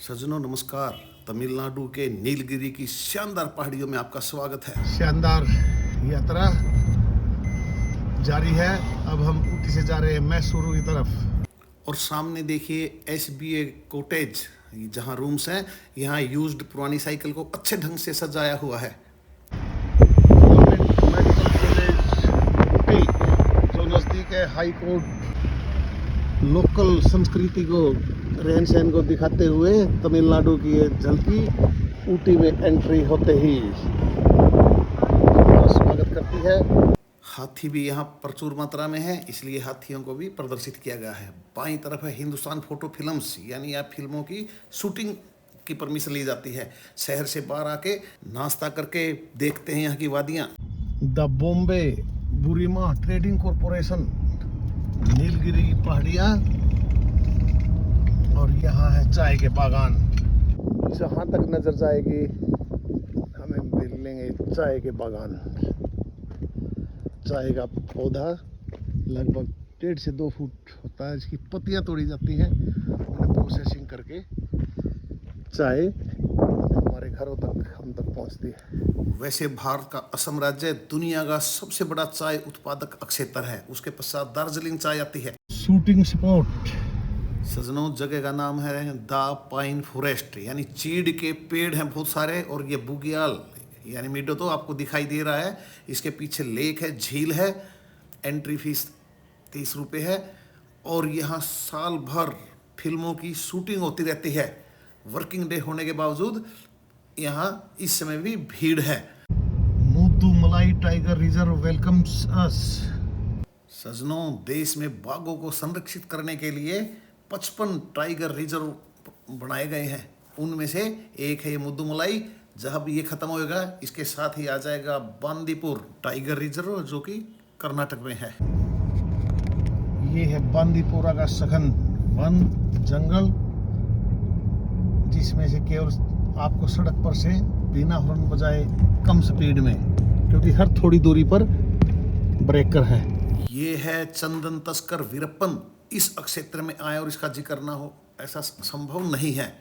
सज्जनों नमस्कार। तमिलनाडु के नीलगिरी की शानदार पहाड़ियों में आपका स्वागत है। शानदार यात्रा जारी है। अब हम ऊटी से जा रहे हैं मैसूरू की तरफ। और सामने देखिए SBA कॉटेज, जहां रूम्स हैं। यहाँ यूज्ड पुरानी साइकिल को अच्छे ढंग से सजाया हुआ है। गवर्नमेंट मेडिकल कॉलेज ऊटी, जो नज़दीक है हाई कोर्ट, लोकल संस्कृति को, रहन सहन को दिखाते हुए तमिलनाडु की ये झलकी ऊटी में एंट्री होते ही स्वागत करती है। हाथी भी यहाँ प्रचुर मात्रा में है, इसलिए हाथियों को भी प्रदर्शित किया गया है। बाईं तरफ है हिंदुस्तान फोटो फिल्म्स, यानी यहाँ फिल्मों की शूटिंग की परमिशन ली जाती है। शहर से बाहर आके नाश्ता करके देखते हैं यहाँ की वादियाँ। The Bombay Burmah trading corporation, Nilgiri की पहाड़ियाँ, और यहाँ है चाय के बागान। जहाँ तक नजर जाएगी हमें मिलेंगे चाय के बागान। चाय का पौधा लगभग 1.5 से 2 फुट होता है। इसकी पत्तियाँ तोड़ी जाती हैं, उन्हें प्रोसेसिंग करके चाय हमारे घरों तक हम तक पहुँचती है। वैसे भारत का असम राज्य दुनिया का सबसे बड़ा चाय उत्पादक क्षेत्र है। उसके पश्चात दार्जिलिंग चाय आती है। Shooting spot. सजनों, जगह का नाम है द पाइन फॉरेस्ट, यानी चीड़ के पेड़ हैं बहुत सारे। और ये बुग्याल यानी मीडो तो आपको दिखाई दे रहा है। इसके पीछे लेक है, झील है। एंट्री फीस 30 रुपये है। और यहाँ साल भर फिल्मों की शूटिंग होती रहती है। वर्किंग डे होने के बावजूद यहाँ इस समय भी भीड़ है। मुद्दुमलाई टाइगर रिजर्व वेलकम्स अस। सजनों, देश में बाघों को संरक्षित करने के लिए 55 टाइगर रिजर्व बनाए गए हैं। उनमें से एक है ये मुद्दुमलाई। जब ये खत्म होएगा, इसके साथ ही आ जाएगा बांदीपुर टाइगर रिजर्व, जो कि कर्नाटक में है। ये है बांदीपुरा का सघन वन जंगल, जिसमें से केवल आपको सड़क पर से बिना हॉर्न बजाए कम स्पीड में, क्योंकि हर थोड़ी दूरी पर ब्रेकर है। ये है चंदन तस्कर वीरप्पन। इस क्षेत्र में आए और इसका जिक्र ना हो, ऐसा संभव नहीं है।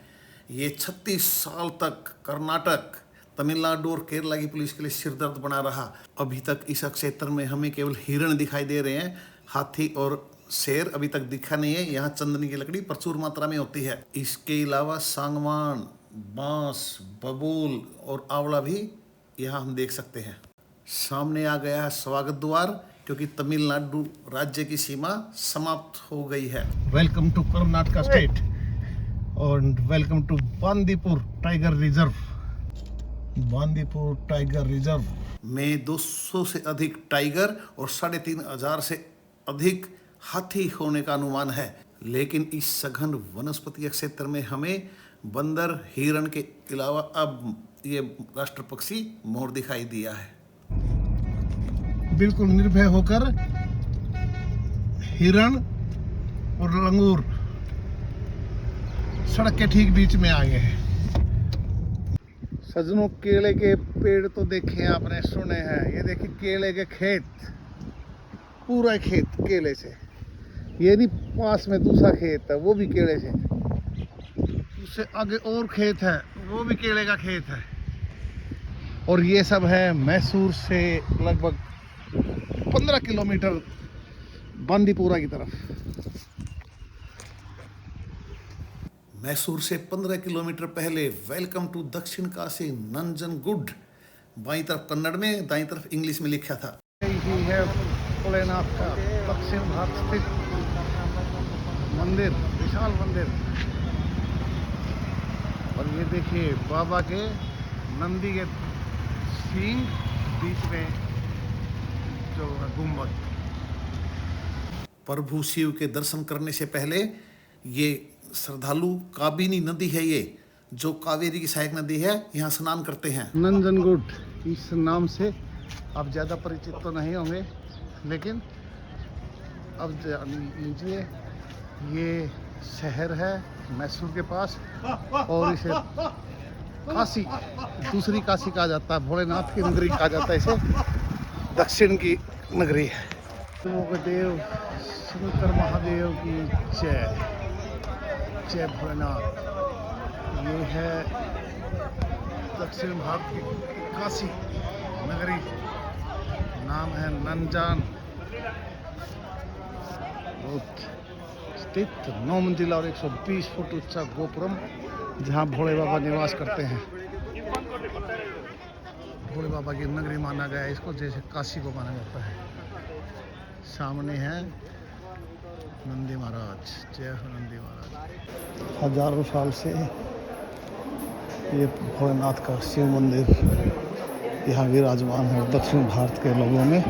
ये 36 साल तक कर्नाटक, तमिलनाडु और केरला की पुलिस के लिए सिरदर्द बना रहा। अभी तक इस क्षेत्र में हमें केवल हिरण दिखाई दे रहे हैं। हाथी और शेर अभी तक दिखा नहीं है। यहाँ चंदन की लकड़ी प्रचुर मात्रा में होती है। इसके अलावा सांगवान, बांस, बबूल और आंवला भी यहाँ हम देख सकते हैं। सामने आ गया है स्वागत द्वार, क्योंकि तमिलनाडु राज्य की सीमा समाप्त हो गई है। वेलकम टू कर्नाटका स्टेट और welcome to Bandipur tiger reserve. Bandipur tiger reserve में 200 से अधिक टाइगर और 3500 से अधिक हाथी होने का अनुमान है। लेकिन इस सघन वनस्पति क्षेत्र में हमें बंदर, हिरण के अलावा अब ये राष्ट्र पक्षी मोर दिखाई दिया है। बिल्कुल निर्भय होकर हिरण और लंगूर सड़क के ठीक बीच में आ गए हैं। सजनों, केले के पेड़ तो देखे आपने, सुने हैं। ये देखिए केले के खेत, पूरा खेत केले से। ये नहीं पास में दूसरा खेत है, वो भी केले से। उससे आगे और खेत है, वो भी केले का खेत है। और ये सब है मैसूर से लगभग 15 किलोमीटर बांदीपुरा की तरफ। मैसूर से 15 किलोमीटर पहले वेलकम टू दक्षिण काशी नंजनगुड, बाईं तरफ कन्नड़ में, दाईं तरफ इंग्लिश में लिखा था। यही है भोलेनाथ का दक्षिण भाग स्थित मंदिर, विशाल मंदिर। और ये देखिए बाबा के नंदी के सींग, बीच में जो गुम्बद। प्रभु शिव के दर्शन करने से पहले ये श्रद्धालु काबिनी नदी है, ये जो कावेरी की सहायक नदी है, यहाँ स्नान करते हैं। नंजनगुड इस नाम से आप ज़्यादा परिचित तो नहीं होंगे, लेकिन अब जान लीजिए ये शहर है मैसूर के पास, और इसे काशी, दूसरी काशी कहा जाता है। भोलेनाथ की नगरी कहा जाता है इसे, दक्षिण की नगरी है। देव शंकर महादेव की जय। जय भोलेनाथ। है दक्षिण भारत की काशी नगरी, नाम है नंजान, स्थित 9 मंजिला और 120 फुट ऊंचा गोपुरम, जहां भोले बाबा निवास करते हैं। भोले बाबा की नगरी माना गया है इसको, जैसे काशी को माना जाता है। सामने है नंदी महाराज, जय हो नंदी महाराज। हजारों साल से ये भोलेनाथ का शिव मंदिर यहाँ विराजमान है। दक्षिण भारत के लोगों में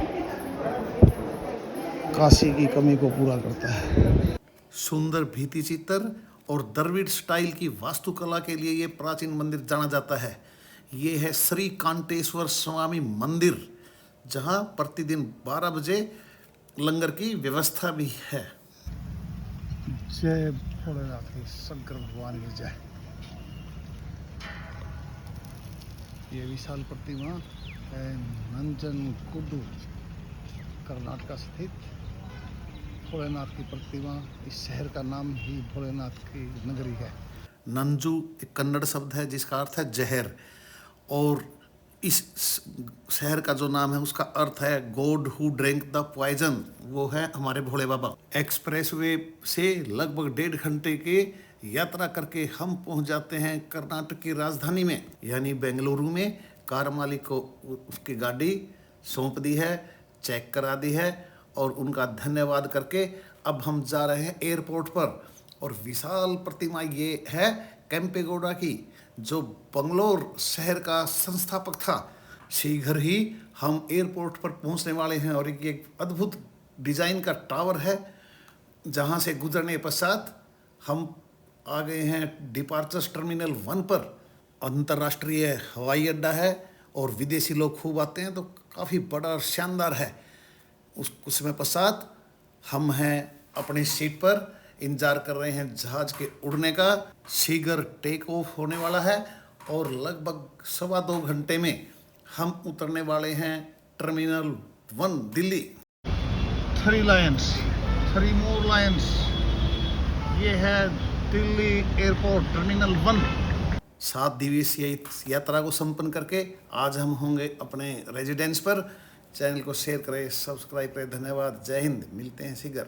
काशी की कमी को पूरा करता है। सुंदर भित्ति चित्र और द्रविड़ स्टाइल की वास्तुकला के लिए ये प्राचीन मंदिर जाना जाता है। ये है श्री कांटेश्वर स्वामी मंदिर, जहाँ प्रतिदिन 12 बजे लंगर की व्यवस्था भी है। जय भोलेनाथ की, शंकर भगवान की जय। ये विशाल प्रतिमा है नंजनगुड्डू, कर्नाटक स्थित भोलेनाथ की प्रतिमा। इस शहर का नाम ही भोलेनाथ की नगरी है। नंजू एक कन्नड़ शब्द है जिसका अर्थ है जहर, और इस शहर का जो नाम है उसका अर्थ है god who drink the poison, वो है हमारे भोले बाबा। एक्सप्रेसवे से लगभग 1.5 घंटे के यात्रा करके हम पहुंच जाते हैं कर्नाटक की राजधानी में, यानी बेंगलुरु में। कार मालिक को उसकी गाड़ी सौंप दी है, चेक करा दी है, और उनका धन्यवाद करके अब हम जा रहे हैं एयरपोर्ट पर। और विशाल प्रतिमा ये है केम्पेगौड़ा की, जो बंगलोर शहर का संस्थापक था। शीघ्र ही हम एयरपोर्ट पर पहुंचने वाले हैं, और एक अद्भुत डिजाइन का टावर है, जहां से गुजरने पश्चात हम आ गए हैं डिपार्चर्स टर्मिनल 1 पर। अंतर्राष्ट्रीय हवाई अड्डा है और विदेशी लोग खूब आते हैं, तो काफ़ी बड़ा और शानदार है। उस कुछ समय पश्चात हम हैं अपनी सीट पर, इंतजार कर रहे हैं जहाज के उड़ने का। शीघ्र टेक ऑफ होने वाला है और लगभग 2.25 घंटे में हम उतरने वाले हैं टर्मिनल 1 दिल्ली। 3 लायंस, 3 मोर लायंस, ये है दिल्ली एयरपोर्ट टर्मिनल 1। 7 दिवसीय यात्रा को संपन्न करके आज हम होंगे अपने रेजिडेंस पर। चैनल को शेयर करें, सब्सक्राइब करें। धन्यवाद। जय हिंद। मिलते हैं शीघ्र।